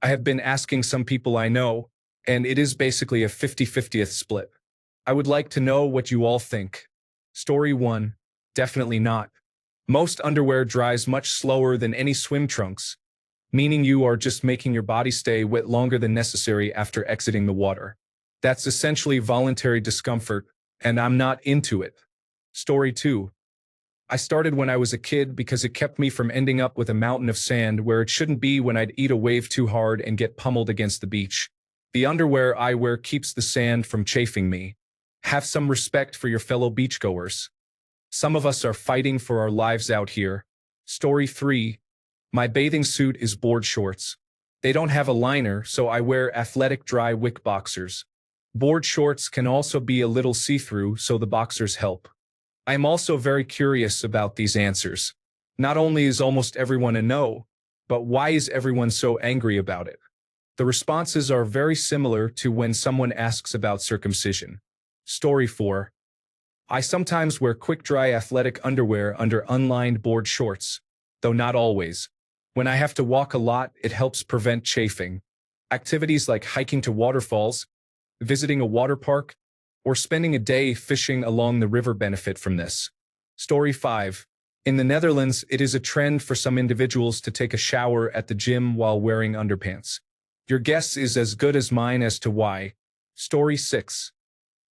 I have been asking some people I know, and it is basically a 50-50th split. I would like to know what you all think. Story 1. Definitely not. Most underwear dries much slower than any swim trunks, meaning you are just making your body stay wet longer than necessary after exiting the water. That's essentially voluntary discomfort, and I'm not into it. Story 2. I started when I was a kid because it kept me from ending up with a mountain of sand where it shouldn't be when I'd eat a wave too hard and get pummeled against the beach. The underwear I wear keeps the sand from chafing me. Have some respect for your fellow beachgoers. Some of us are fighting for our lives out here. Story 3. My bathing suit is board shorts. They don't have a liner, so I wear athletic dry wick boxers. Board shorts can also be a little see-through, so the boxers help. I am also very curious about these answers. Not only is almost everyone a no, but why is everyone so angry about it? The responses are very similar to when someone asks about circumcision. Story 4. I sometimes wear quick-dry athletic underwear under unlined board shorts, though not always. When I have to walk a lot, it helps prevent chafing. Activities like hiking to waterfalls, visiting a water park, or spending a day fishing along the river benefit from this. Story 5. In the Netherlands, it is a trend for some individuals to take a shower at the gym while wearing underpants. Your guess is as good as mine as to why. Story 6.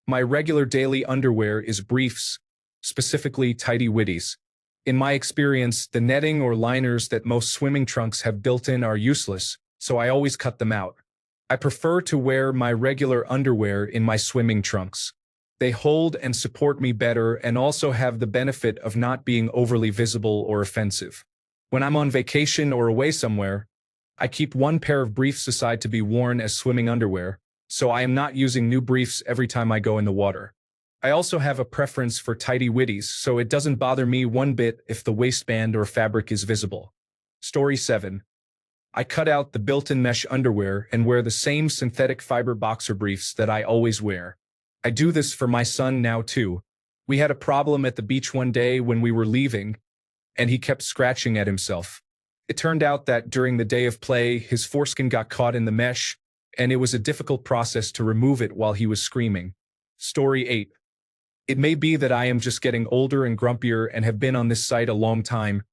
My regular daily underwear is briefs, specifically tidy whities. In my experience, the netting or liners that most swimming trunks have built in are useless, so I always cut them out. I prefer to wear my regular underwear in my swimming trunks. They hold and support me better and also have the benefit of not being overly visible or offensive. When I'm on vacation or away somewhere, I keep one pair of briefs aside to be worn as swimming underwear, so I am not using new briefs every time I go in the water. I also have a preference for tidy whities, so it doesn't bother me one bit if the waistband or fabric is visible. Story 7. I cut out the built-in mesh underwear and wear the same synthetic fiber boxer briefs that I always wear. I do this for my son now too. We had a problem at the beach one day when we were leaving, and he kept scratching at himself. It turned out that during the day of play, his foreskin got caught in the mesh, and it was a difficult process to remove it while he was screaming. Story 8. It may be that I am just getting older and grumpier and have been on this site a long time,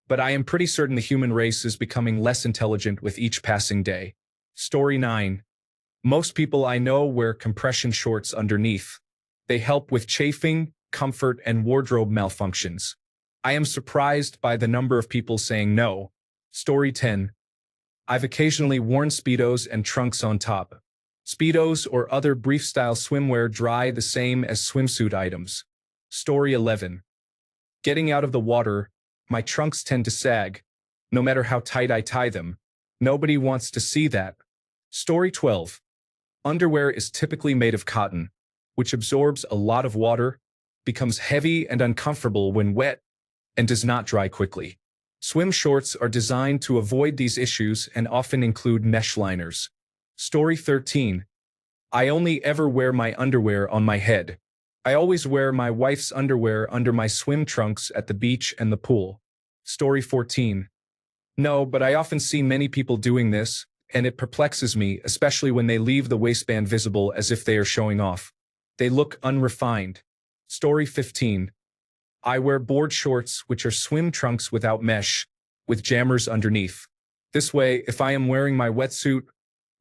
but I am pretty certain the human race is becoming less intelligent with each passing day. Story 9. Most people I know wear compression shorts underneath. They help with chafing, comfort, and wardrobe malfunctions. I am surprised by the number of people saying no. Story 10. I've occasionally worn Speedos and trunks on top. Speedos or other brief-style swimwear dry the same as swimsuit items. Story 11. Getting out of the water, my trunks tend to sag, no matter how tight I tie them. Nobody wants to see that. Story 12. Underwear is typically made of cotton, which absorbs a lot of water, becomes heavy and uncomfortable when wet, and does not dry quickly. Swim shorts are designed to avoid these issues and often include mesh liners. Story 13. I only ever wear my underwear on my head. I always wear my wife's underwear under my swim trunks at the beach and the pool. Story 14. No, but I often see many people doing this, and it perplexes me, especially when they leave the waistband visible as if they are showing off. They look unrefined. Story 15. I wear board shorts, which are swim trunks without mesh, with jammers underneath. This way, if I am wearing my wetsuit,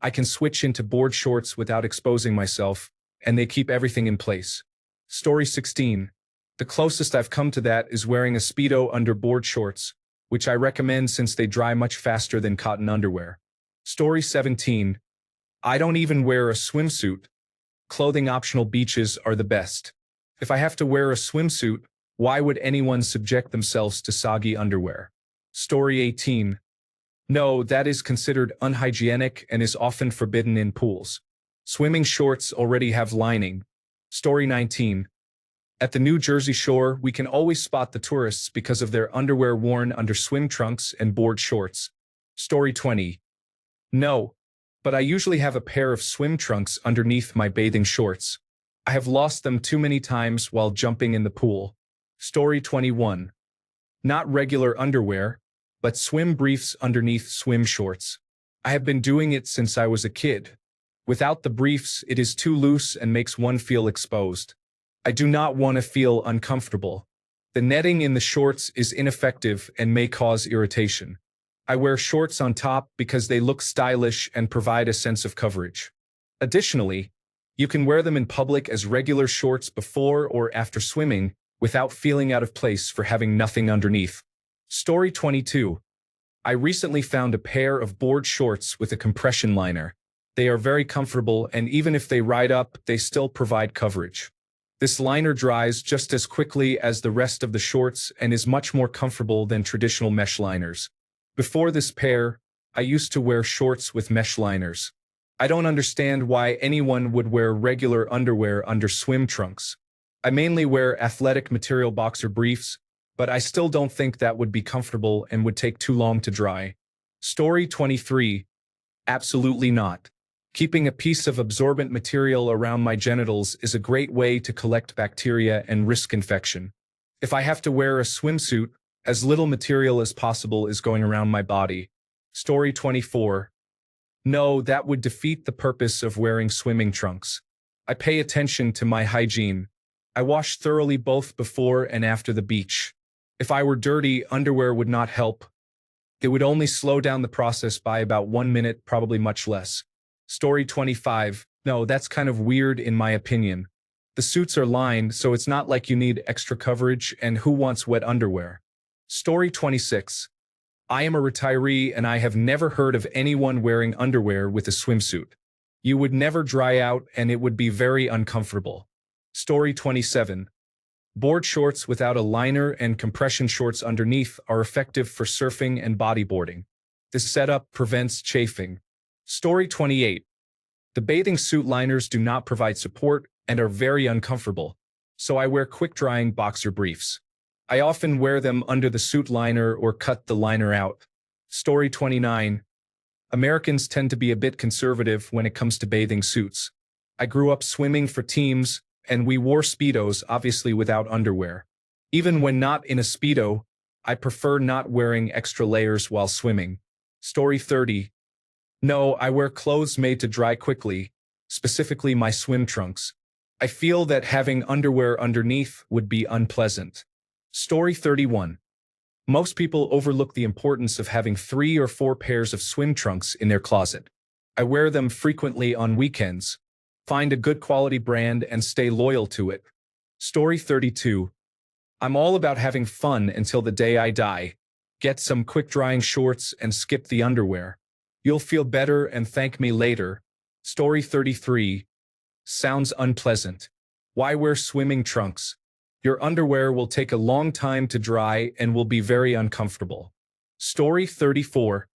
I can switch into board shorts without exposing myself, and they keep everything in place. Story 16. The closest I've come to that is wearing a Speedo under board shorts, which I recommend since they dry much faster than cotton underwear. Story 17. I don't even wear a swimsuit. Clothing optional beaches are the best. If I have to wear a swimsuit, why would anyone subject themselves to soggy underwear? Story 18. No, that is considered unhygienic and is often forbidden in pools. Swimming shorts already have lining. Story 19. At the New Jersey shore, we can always spot the tourists because of their underwear worn under swim trunks and board shorts. Story 20. No, but I usually have a pair of swim trunks underneath my bathing shorts. I have lost them too many times while jumping in the pool. Story 21. Not regular underwear, but swim briefs underneath swim shorts. I have been doing it since I was a kid. Without the briefs, it is too loose and makes one feel exposed. I do not want to feel uncomfortable. The netting in the shorts is ineffective and may cause irritation. I wear shorts on top because they look stylish and provide a sense of coverage. Additionally, you can wear them in public as regular shorts before or after swimming without feeling out of place for having nothing underneath. Story 22. I recently found a pair of board shorts with a compression liner. They are very comfortable, and even if they ride up, they still provide coverage. This liner dries just as quickly as the rest of the shorts and is much more comfortable than traditional mesh liners. Before this pair, I used to wear shorts with mesh liners. I don't understand why anyone would wear regular underwear under swim trunks. I mainly wear athletic material boxer briefs, but I still don't think that would be comfortable and would take too long to dry. Story 23. Absolutely not. Keeping a piece of absorbent material around my genitals is a great way to collect bacteria and risk infection. If I have to wear a swimsuit, as little material as possible is going around my body. Story 24. No, that would defeat the purpose of wearing swimming trunks. I pay attention to my hygiene. I wash thoroughly both before and after the beach. If I were dirty, underwear would not help. It would only slow down the process by about 1 minute, probably much less. Story 25. No, that's kind of weird in my opinion. The suits are lined, so it's not like you need extra coverage, and who wants wet underwear? Story 26. I am a retiree and I have never heard of anyone wearing underwear with a swimsuit. You would never dry out and it would be very uncomfortable. Story 27. Board shorts without a liner and compression shorts underneath are effective for surfing and bodyboarding. This setup prevents chafing. Story 28. The bathing suit liners do not provide support and are very uncomfortable, so I wear quick-drying boxer briefs. I often wear them under the suit liner or cut the liner out. Story 29. Americans tend to be a bit conservative when it comes to bathing suits. I grew up swimming for teams, and we wore Speedos, obviously without underwear. Even when not in a Speedo, I prefer not wearing extra layers while swimming. Story 30. No, I wear clothes made to dry quickly, specifically my swim trunks. I feel that having underwear underneath would be unpleasant. Story 31. Most people overlook the importance of having 3 or 4 pairs of swim trunks in their closet. I wear them frequently on weekends. Find a good quality brand and stay loyal to it. Story 32. I'm all about having fun until the day I die. Get some quick-drying shorts and skip the underwear. You'll feel better and thank me later. Story 33. Sounds unpleasant. Why wear swimming trunks? Your underwear will take a long time to dry and will be very uncomfortable. Story 34.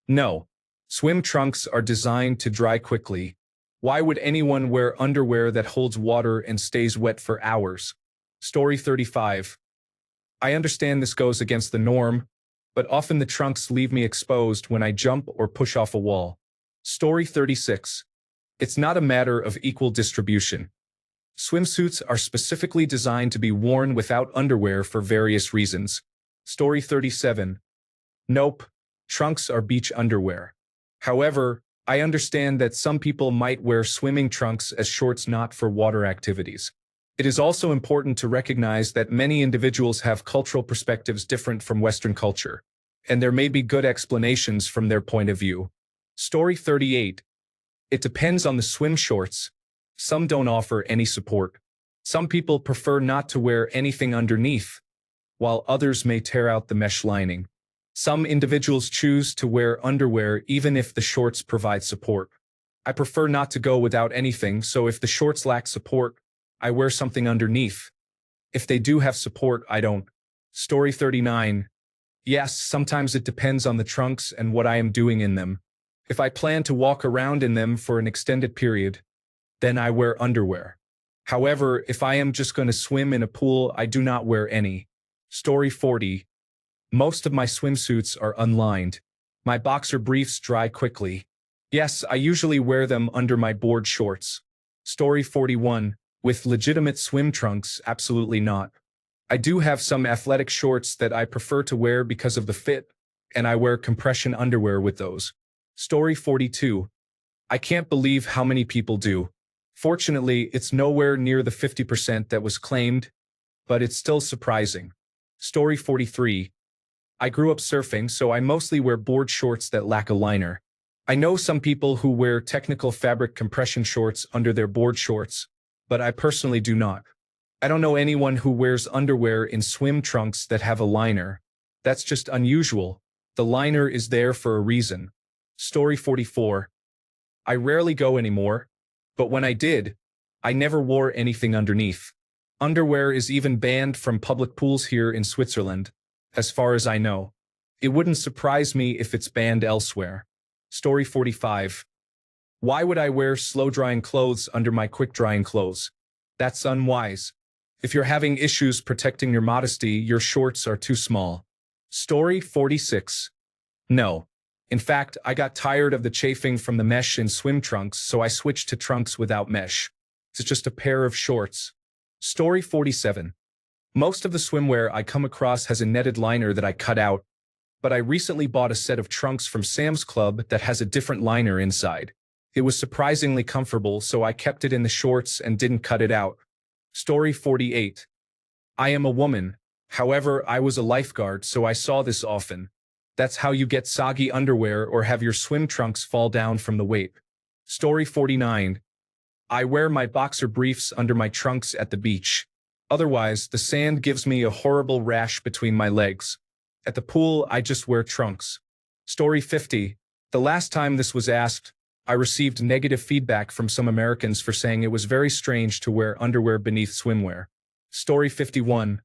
No. Swim trunks are designed to dry quickly. Why would anyone wear underwear that holds water and stays wet for hours? Story 35. I understand this goes against the norm, but often the trunks leave me exposed when I jump or push off a wall. Story 36. It's not a matter of equal distribution. Swimsuits are specifically designed to be worn without underwear for various reasons. Story 37. Nope. Trunks are beach underwear. However, I understand that some people might wear swimming trunks as shorts not for water activities. It is also important to recognize that many individuals have cultural perspectives different from Western culture, and there may be good explanations from their point of view. Story 38. It depends on the swim shorts. Some don't offer any support. Some people prefer not to wear anything underneath, while others may tear out the mesh lining. Some individuals choose to wear underwear even if the shorts provide support. I prefer not to go without anything, so if the shorts lack support, I wear something underneath. If they do have support, I don't. Story 39. Yes, sometimes it depends on the trunks and what I am doing in them. If I plan to walk around in them for an extended period, then I wear underwear. However, if I am just going to swim in a pool, I do not wear any. Story 40. Most of my swimsuits are unlined. My boxer briefs dry quickly. Yes, I usually wear them under my board shorts. Story 41. With legitimate swim trunks, absolutely not. I do have some athletic shorts that I prefer to wear because of the fit, and I wear compression underwear with those. Story 42. I can't believe how many people do. Fortunately, it's nowhere near the 50% that was claimed, but it's still surprising. Story 43. I grew up surfing, so I mostly wear board shorts that lack a liner. I know some people who wear technical fabric compression shorts under their board shorts, but I personally do not. I don't know anyone who wears underwear in swim trunks that have a liner. That's just unusual. The liner is there for a reason. Story 44. I rarely go anymore, but when I did, I never wore anything underneath. Underwear is even banned from public pools here in Switzerland, as far as I know. It wouldn't surprise me if it's banned elsewhere. Story 45. Why would I wear slow-drying clothes under my quick-drying clothes? That's unwise. If you're having issues protecting your modesty, your shorts are too small. Story 46. No. In fact, I got tired of the chafing from the mesh in swim trunks, so I switched to trunks without mesh. It's just a pair of shorts. Story 47. Most of the swimwear I come across has a netted liner that I cut out, but I recently bought a set of trunks from Sam's Club that has a different liner inside. It was surprisingly comfortable, so I kept it in the shorts and didn't cut it out. Story 48. I am a woman. However, I was a lifeguard, so I saw this often. That's how you get soggy underwear or have your swim trunks fall down from the weight. Story 49. I wear my boxer briefs under my trunks at the beach. Otherwise, the sand gives me a horrible rash between my legs. At the pool, I just wear trunks. Story 50. The last time this was asked, I received negative feedback from some Americans for saying it was very strange to wear underwear beneath swimwear. Story 51.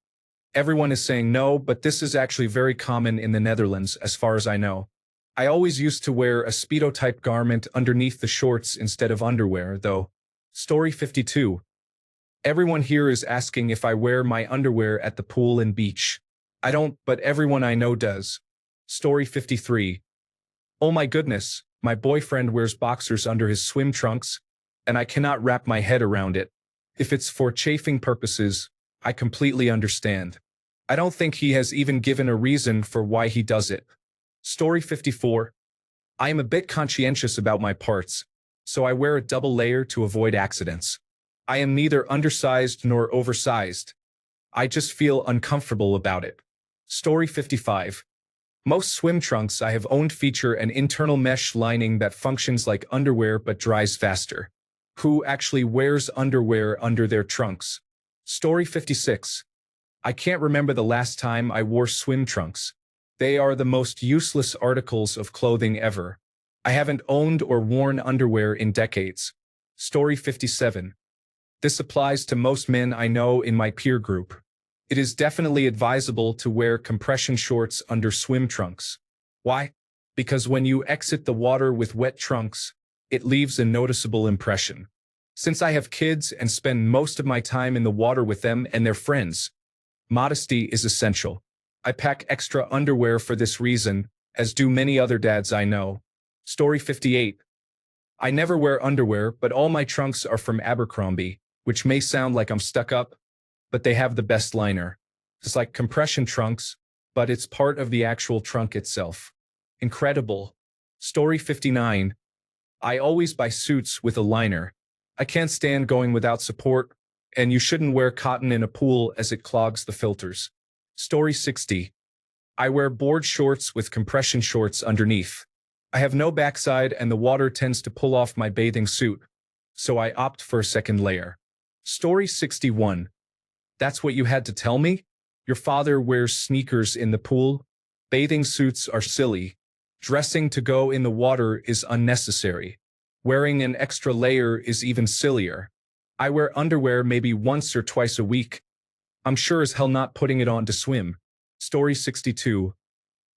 Everyone is saying no, but this is actually very common in the Netherlands, as far as I know. I always used to wear a Speedo-type garment underneath the shorts instead of underwear, though. Story 52. Everyone here is asking if I wear my underwear at the pool and beach. I don't, but everyone I know does. Story 53. Oh my goodness, my boyfriend wears boxers under his swim trunks, and I cannot wrap my head around it. If it's for chafing purposes, I completely understand. I don't think he has even given a reason for why he does it. Story 54. I am a bit conscientious about my parts, so I wear a double layer to avoid accidents. I am neither undersized nor oversized. I just feel uncomfortable about it. Story 55. Most swim trunks I have owned feature an internal mesh lining that functions like underwear but dries faster. Who actually wears underwear under their trunks? Story 56. I can't remember the last time I wore swim trunks. They are the most useless articles of clothing ever. I haven't owned or worn underwear in decades. Story 57. This applies to most men I know in my peer group. It is definitely advisable to wear compression shorts under swim trunks. Why? Because when you exit the water with wet trunks, it leaves a noticeable impression. Since I have kids and spend most of my time in the water with them and their friends, modesty is essential. I pack extra underwear for this reason, as do many other dads I know. Story 58. I never wear underwear, but all my trunks are from Abercrombie, which may sound like I'm stuck up, but they have the best liner. It's like compression trunks, but it's part of the actual trunk itself. Incredible. Story 59. I always buy suits with a liner. I can't stand going without support, and you shouldn't wear cotton in a pool as it clogs the filters. Story 60. I wear board shorts with compression shorts underneath. I have no backside and the water tends to pull off my bathing suit, so I opt for a second layer. Story 61. That's what you had to tell me? Your father wears sneakers in the pool? Bathing suits are silly. Dressing to go in the water is unnecessary. Wearing an extra layer is even sillier. I wear underwear maybe once or twice a week. I'm sure as hell not putting it on to swim. Story 62.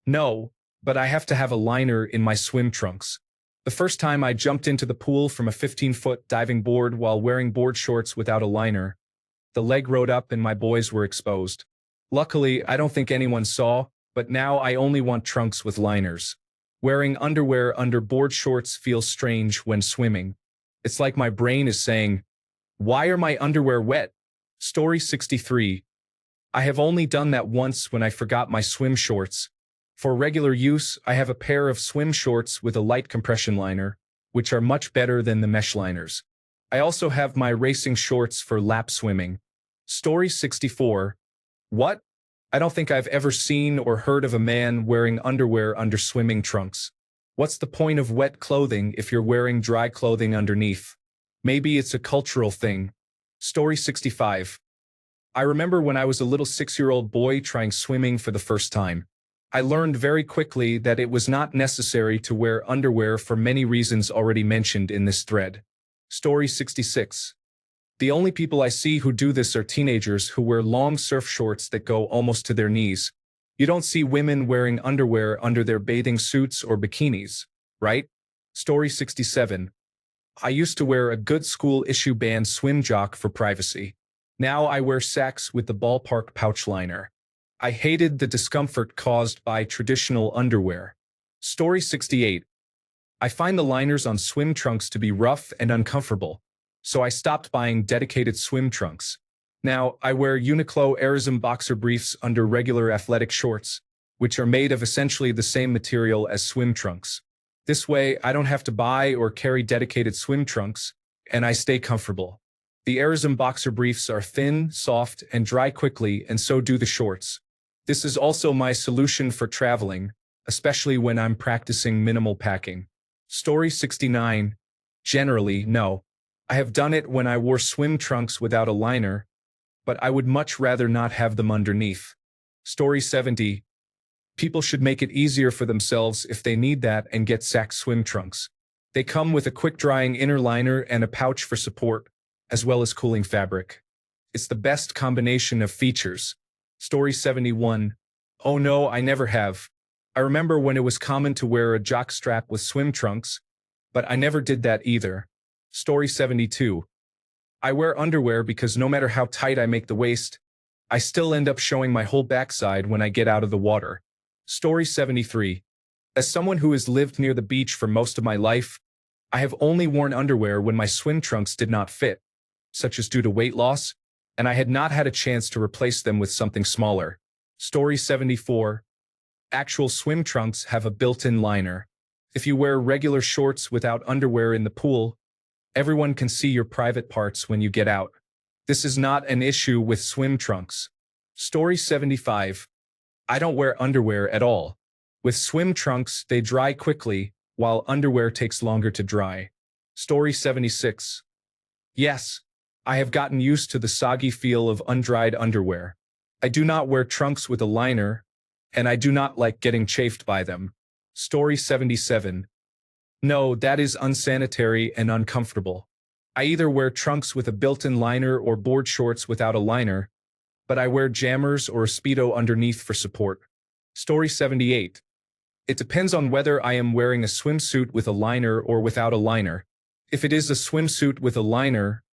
No, but I have to have a liner in my swim trunks. The first time I jumped into the pool from a 15-foot diving board while wearing board shorts without a liner, the leg rode up and my boys were exposed. Luckily, I don't think anyone saw, but now I only want trunks with liners. Wearing underwear under board shorts feels strange when swimming. It's like my brain is saying, why are my underwear wet? Story 63. I have only done that once when I forgot my swim shorts. For regular use, I have a pair of swim shorts with a light compression liner, which are much better than the mesh liners. I also have my racing shorts for lap swimming. Story 64. What? I don't think I've ever seen or heard of a man wearing underwear under swimming trunks. What's the point of wet clothing if you're wearing dry clothing underneath? Maybe it's a cultural thing. Story 65. I remember when I was a little 6-year-old boy trying swimming for the first time. I learned very quickly that it was not necessary to wear underwear for many reasons already mentioned in this thread. Story 66. The only people I see who do this are teenagers who wear long surf shorts that go almost to their knees. You don't see women wearing underwear under their bathing suits or bikinis, right? Story 67. I used to wear a good school issue band swim jock for privacy. Now I wear sacks with the ballpark pouch liner. I hated the discomfort caused by traditional underwear. Story 68. I find the liners on swim trunks to be rough and uncomfortable, so I stopped buying dedicated swim trunks. Now, I wear Uniqlo Airism boxer briefs under regular athletic shorts, which are made of essentially the same material as swim trunks. This way, I don't have to buy or carry dedicated swim trunks, and I stay comfortable. The Airism boxer briefs are thin, soft, and dry quickly, and so do the shorts. This is also my solution for traveling, especially when I'm practicing minimal packing. Story 69. Generally, no. I have done it when I wore swim trunks without a liner, but I would much rather not have them underneath. Story 70. People should make it easier for themselves if they need that and get sack swim trunks. They come with a quick-drying inner liner and a pouch for support, as well as cooling fabric. It's the best combination of features. Story 71. Oh no, I never have. I remember when it was common to wear a jock strap with swim trunks, but I never did that either. Story 72. I wear underwear because no matter how tight I make the waist, I still end up showing my whole backside when I get out of the water. Story 73. As someone who has lived near the beach for most of my life, I have only worn underwear when my swim trunks did not fit, such as due to weight loss, and I had not had a chance to replace them with something smaller. Story 74. Actual swim trunks have a built-in liner. If you wear regular shorts without underwear in the pool, everyone can see your private parts when you get out. This is not an issue with swim trunks. Story 75. I don't wear underwear at all. With swim trunks, they dry quickly, while underwear takes longer to dry. Story 76. Yes, I have gotten used to the soggy feel of undried underwear. I do not wear trunks with a liner, and I do not like getting chafed by them. Story 77. No, that is unsanitary and uncomfortable. I either wear trunks with a built-in liner or board shorts without a liner, but I wear jammers or a Speedo underneath for support. Story 78. It depends on whether I am wearing a swimsuit with a liner or without a liner. If it is a swimsuit with a liner,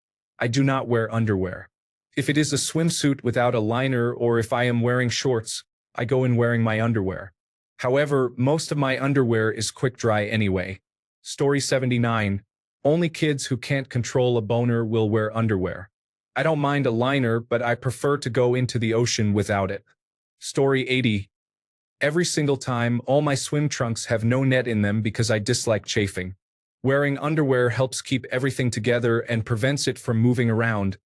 I do not wear underwear. If it is a swimsuit without a liner or if I am wearing shorts, I go in wearing my underwear. However, most of my underwear is quick dry anyway. Story 79. Only kids who can't control a boner will wear underwear. I don't mind a liner, but I prefer to go into the ocean without it. Story 80. Every single time, all my swim trunks have no net in them because I dislike chafing. Wearing underwear helps keep everything together and prevents it from moving around,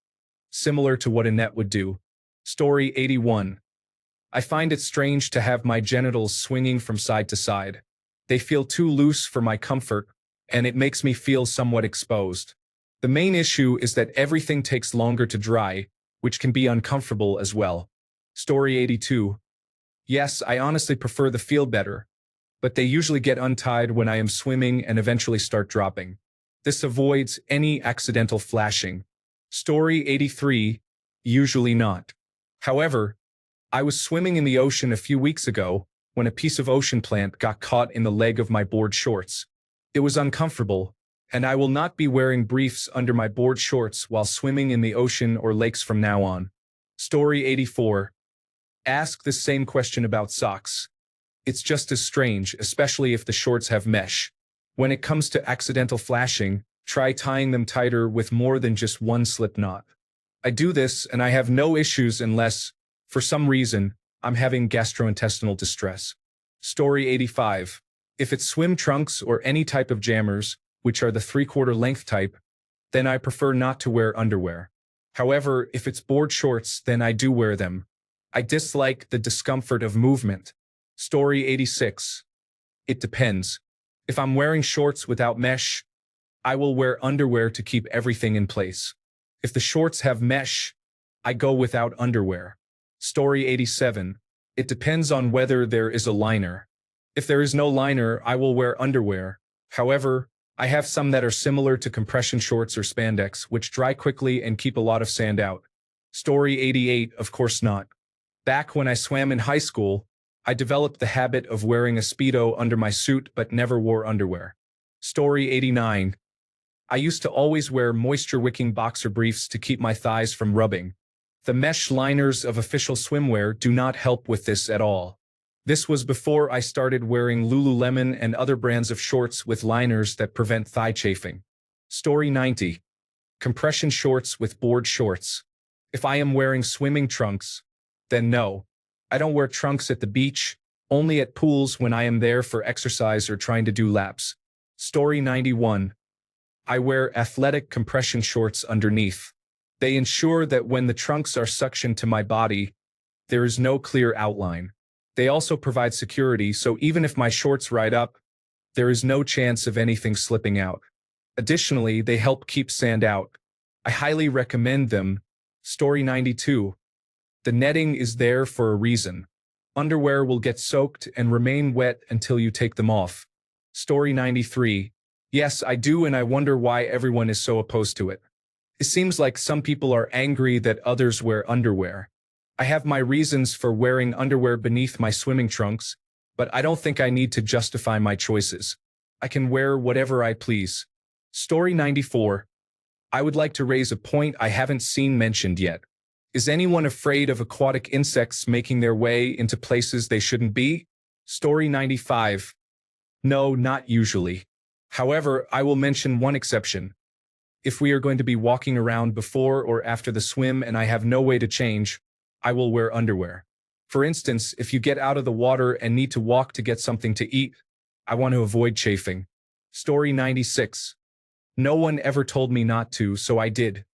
similar to what a net would do. Story 81. I find it strange to have my genitals swinging from side to side. They feel too loose for my comfort, and it makes me feel somewhat exposed. The main issue is that everything takes longer to dry, which can be uncomfortable as well. Story 82. Yes, I honestly prefer the feel better, but they usually get untied when I am swimming and eventually start dropping. This avoids any accidental flashing. Story 83. Usually not. However, I was swimming in the ocean a few weeks ago when a piece of ocean plant got caught in the leg of my board shorts. It was uncomfortable, and I will not be wearing briefs under my board shorts while swimming in the ocean or lakes from now on. Story 84. Ask the same question about socks. It's just as strange, especially if the shorts have mesh. When it comes to accidental flashing, try tying them tighter with more than just one slip knot. I do this and I have no issues unless, for some reason, I'm having gastrointestinal distress. Story 85. If it's swim trunks or any type of jammers, which are the 3/4 length type, then I prefer not to wear underwear. However, if it's board shorts, then I do wear them. I dislike the discomfort of movement. Story 86. It depends. If I'm wearing shorts without mesh, I will wear underwear to keep everything in place. If the shorts have mesh, I go without underwear. Story 87. It depends on whether there is a liner. If there is no liner, I will wear underwear. However, I have some that are similar to compression shorts or spandex, which dry quickly and keep a lot of sand out. Story 88. Of course not. Back when I swam in high school, I developed the habit of wearing a Speedo under my suit but never wore underwear. Story 89. I used to always wear moisture-wicking boxer briefs to keep my thighs from rubbing. The mesh liners of official swimwear do not help with this at all. This was before I started wearing Lululemon and other brands of shorts with liners that prevent thigh chafing. Story 90. Compression shorts with board shorts. If I am wearing swimming trunks, then no. I don't wear trunks at the beach, only at pools when I am there for exercise or trying to do laps. Story 91. I wear athletic compression shorts underneath. They ensure that when the trunks are suctioned to my body, there is no clear outline. They also provide security, so even if my shorts ride up, there is no chance of anything slipping out. Additionally, they help keep sand out. I highly recommend them. Story 92. The netting is there for a reason. Underwear will get soaked and remain wet until you take them off. Story 93. Yes, I do, and I wonder why everyone is so opposed to it. It seems like some people are angry that others wear underwear. I have my reasons for wearing underwear beneath my swimming trunks, but I don't think I need to justify my choices. I can wear whatever I please. Story 94. I would like to raise a point I haven't seen mentioned yet. Is anyone afraid of aquatic insects making their way into places they shouldn't be? Story 95. No, not usually. However, I will mention one exception. If we are going to be walking around before or after the swim and I have no way to change, I will wear underwear. For instance, if you get out of the water and need to walk to get something to eat, I want to avoid chafing. Story 96. No one ever told me not to, so I did.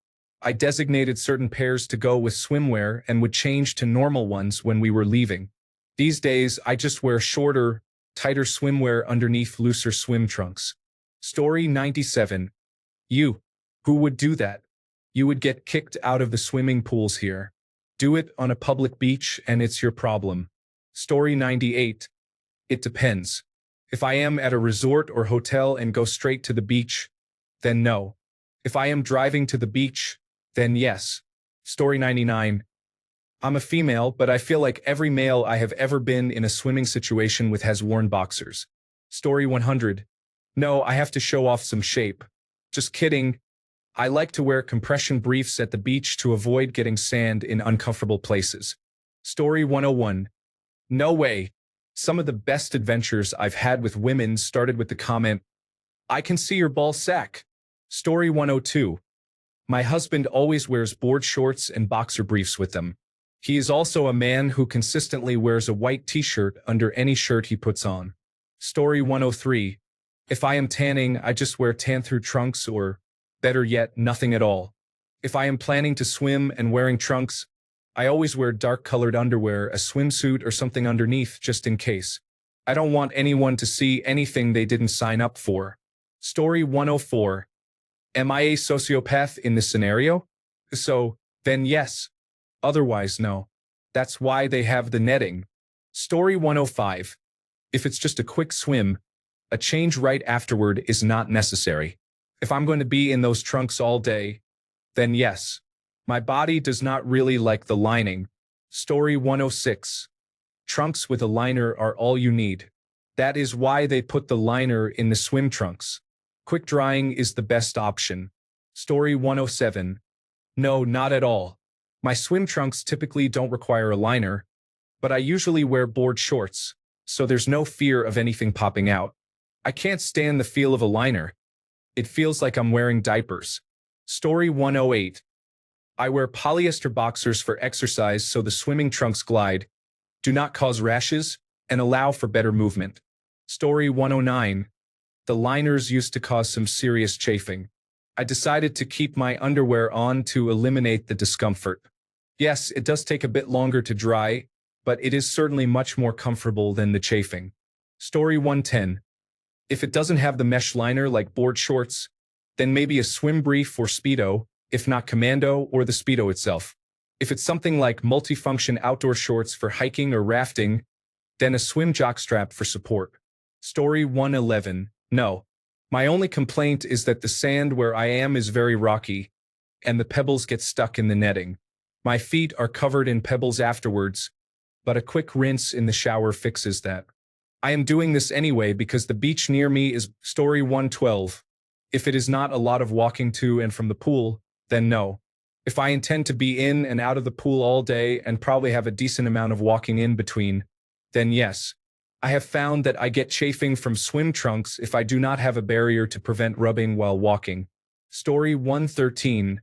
I designated certain pairs to go with swimwear and would change to normal ones when we were leaving. These days, I just wear shorter, tighter swimwear underneath looser swim trunks. Story 97. You. Who would do that? You would get kicked out of the swimming pools here. Do it on a public beach and it's your problem. Story 98. It depends. If I am at a resort or hotel and go straight to the beach, then no. If I am driving to the beach, then yes. Story 99. I'm a female, but I feel like every male I have ever been in a swimming situation with has worn boxers. Story 100. No, I have to show off some shape. Just kidding. I like to wear compression briefs at the beach to avoid getting sand in uncomfortable places. Story 101. No way. Some of the best adventures I've had with women started with the comment, I can see your ball sack. Story 102. My husband always wears board shorts and boxer briefs with them. He is also a man who consistently wears a white t-shirt under any shirt he puts on. Story 103. If I am tanning, I just wear tan-through trunks or, better yet, nothing at all. If I am planning to swim and wearing trunks, I always wear dark-colored underwear, a swimsuit or something underneath just in case. I don't want anyone to see anything they didn't sign up for. Story 104. Am I a sociopath in this scenario? So, then yes. Otherwise, no. That's why they have the netting. Story 105. If it's just a quick swim, a change right afterward is not necessary. If I'm going to be in those trunks all day, then yes. My body does not really like the lining. Story 106. Trunks with a liner are all you need. That is why they put the liner in the swim trunks. Quick drying is the best option. Story 107. No, not at all. My swim trunks typically don't require a liner, but I usually wear board shorts, so there's no fear of anything popping out. I can't stand the feel of a liner. It feels like I'm wearing diapers. Story 108. I wear polyester boxers for exercise so the swimming trunks glide, do not cause rashes, and allow for better movement. Story 109. The liners used to cause some serious chafing. I decided to keep my underwear on to eliminate the discomfort. Yes, it does take a bit longer to dry, but it is certainly much more comfortable than the chafing. Story 110. If it doesn't have the mesh liner like board shorts, then maybe a swim brief or Speedo, if not Commando or the Speedo itself. If it's something like multifunction outdoor shorts for hiking or rafting, then a swim jockstrap for support. Story 111. No. My only complaint is that the sand where I am is very rocky, and the pebbles get stuck in the netting. My feet are covered in pebbles afterwards, but a quick rinse in the shower fixes that. I am doing this anyway because the beach near me is Story 112. If it is not a lot of walking to and from the pool, then no. If I intend to be in and out of the pool all day and probably have a decent amount of walking in between, then yes. I have found that I get chafing from swim trunks if I do not have a barrier to prevent rubbing while walking. Story 113.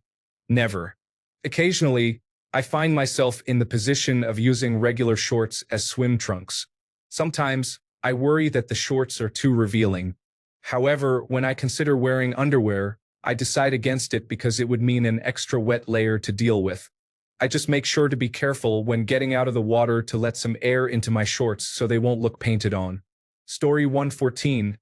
Never. Occasionally, I find myself in the position of using regular shorts as swim trunks. Sometimes, I worry that the shorts are too revealing. However, when I consider wearing underwear, I decide against it because it would mean an extra wet layer to deal with. I just make sure to be careful when getting out of the water to let some air into my shorts so they won't look painted on. Story 114.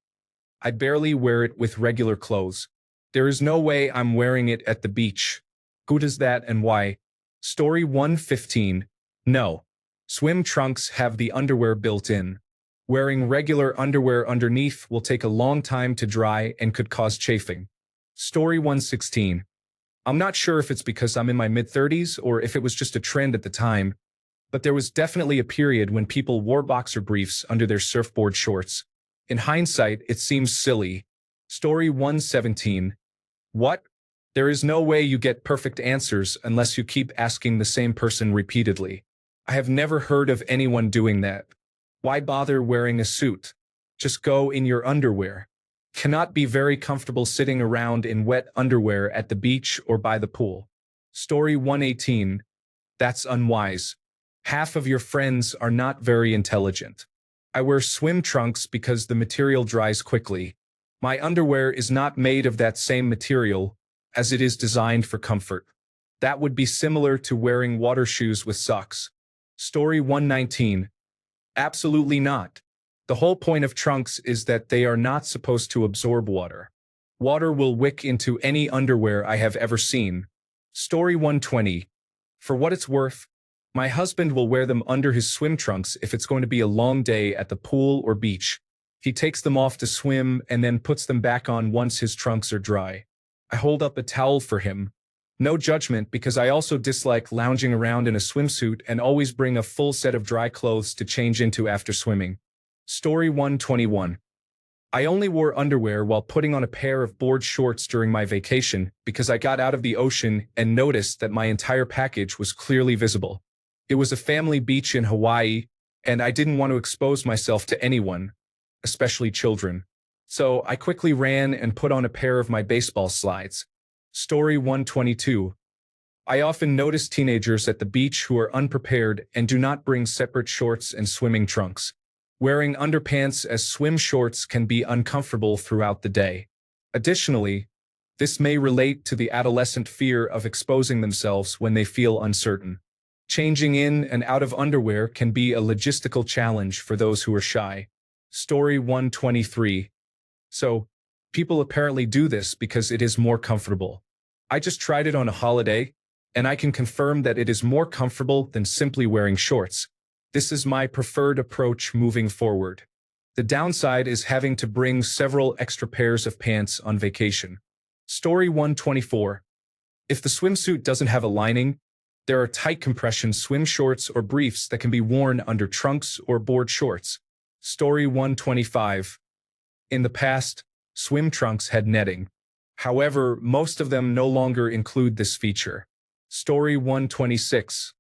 I barely wear it with regular clothes. There is no way I'm wearing it at the beach. Who does that and why? Story 115. No. Swim trunks have the underwear built in. Wearing regular underwear underneath will take a long time to dry and could cause chafing. Story 116. I'm not sure if it's because I'm in my mid-30s or if it was just a trend at the time, but there was definitely a period when people wore boxer briefs under their surfboard shorts. In hindsight, it seems silly. Story 117. What? There is no way you get perfect answers unless you keep asking the same person repeatedly. I have never heard of anyone doing that. Why bother wearing a suit? Just go in your underwear. Cannot be very comfortable sitting around in wet underwear at the beach or by the pool. Story 118. That's unwise. Half of your friends are not very intelligent. I wear swim trunks because the material dries quickly. My underwear is not made of that same material, as it is designed for comfort. That would be similar to wearing water shoes with socks. Story 119. Absolutely not. The whole point of trunks is that they are not supposed to absorb water. Water will wick into any underwear I have ever seen. Story 120. For what it's worth, my husband will wear them under his swim trunks if it's going to be a long day at the pool or beach. He takes them off to swim and then puts them back on once his trunks are dry. I hold up a towel for him. No judgment because I also dislike lounging around in a swimsuit and always bring a full set of dry clothes to change into after swimming. Story 121. I only wore underwear while putting on a pair of board shorts during my vacation because I got out of the ocean and noticed that my entire package was clearly visible. It was a family beach in Hawaii, and I didn't want to expose myself to anyone, especially children. So I quickly ran and put on a pair of my baseball slides. Story 122. I often notice teenagers at the beach who are unprepared and do not bring separate shorts and swimming trunks. Wearing underpants as swim shorts can be uncomfortable throughout the day. Additionally, this may relate to the adolescent fear of exposing themselves when they feel uncertain. Changing in and out of underwear can be a logistical challenge for those who are shy. Story 123. So, people apparently do this because it is more comfortable. I just tried it on a holiday, and I can confirm that it is more comfortable than simply wearing shorts. This is my preferred approach moving forward. The downside is having to bring several extra pairs of pants on vacation. Story 124. If the swimsuit doesn't have a lining, there are tight compression swim shorts or briefs that can be worn under trunks or board shorts. Story 125. In the past, swim trunks had netting. However, most of them no longer include this feature. Story 126.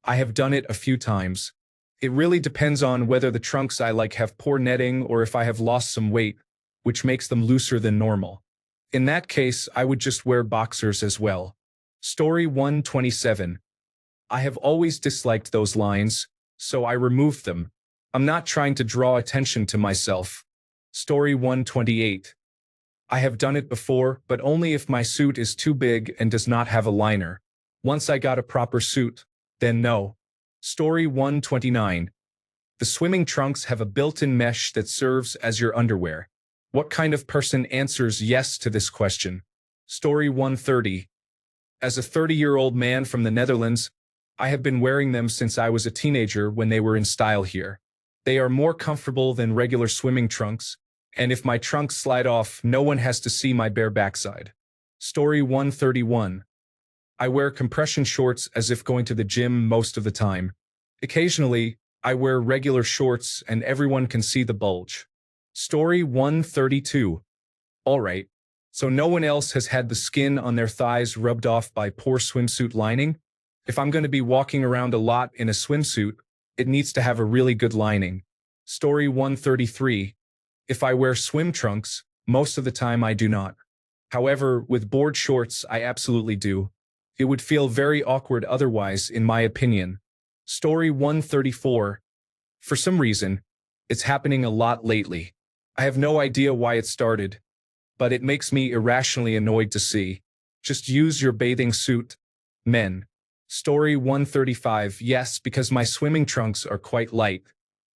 I have done it a few times. It really depends on whether the trunks I like have poor netting or if I have lost some weight, which makes them looser than normal. In that case, I would just wear boxers as well. Story 127. I have always disliked those lines, so I removed them. I'm not trying to draw attention to myself. Story 128. I have done it before, but only if my suit is too big and does not have a liner. Once I got a proper suit, then no. Story 129. The swimming trunks have a built-in mesh that serves as your underwear. What kind of person answers yes to this question? Story 130. As a 30-year-old man from the Netherlands, I have been wearing them since I was a teenager when they were in style here. They are more comfortable than regular swimming trunks, and if my trunks slide off, no one has to see my bare backside. Story 131. I wear compression shorts as if going to the gym most of the time. Occasionally, I wear regular shorts and everyone can see the bulge. Story 132. Alright, so no one else has had the skin on their thighs rubbed off by poor swimsuit lining? If I'm going to be walking around a lot in a swimsuit, it needs to have a really good lining. Story 133. If I wear swim trunks, most of the time I do not. However, with board shorts, I absolutely do. It would feel very awkward otherwise, in my opinion. Story 134. For some reason, it's happening a lot lately. I have no idea why it started, but it makes me irrationally annoyed to see. Just use your bathing suit, men. Story 135. Yes, because my swimming trunks are quite light.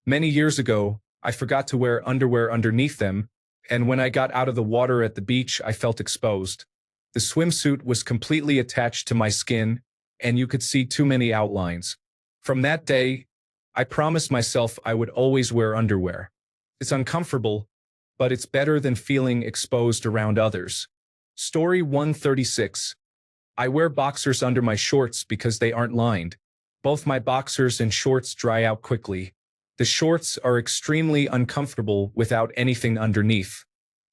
Many years ago, I forgot to wear underwear underneath them, and when I got out of the water at the beach, I felt exposed. The swimsuit was completely attached to my skin, and you could see too many outlines. From that day, I promised myself I would always wear underwear. It's uncomfortable, but it's better than feeling exposed around others. Story 136. I wear boxers under my shorts because they aren't lined. Both my boxers and shorts dry out quickly. The shorts are extremely uncomfortable without anything underneath.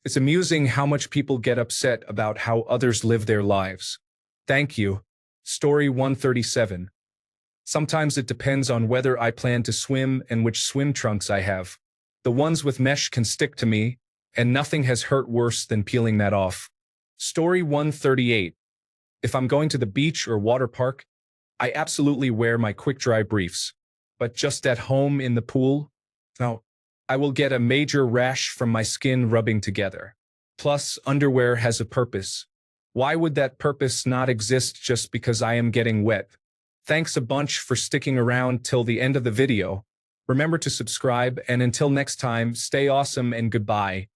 It's amusing how much people get upset about how others live their lives. Thank you. Story 137. Sometimes it depends on whether I plan to swim and which swim trunks I have. The ones with mesh can stick to me, and nothing has hurt worse than peeling that off. Story 138. If I'm going to the beach or water park, I absolutely wear my quick-dry briefs. But just at home in the pool? No. I will get a major rash from my skin rubbing together. Plus, underwear has a purpose. Why would that purpose not exist just because I am getting wet? Thanks a bunch for sticking around till the end of the video. Remember to subscribe, and until next time, stay awesome and goodbye.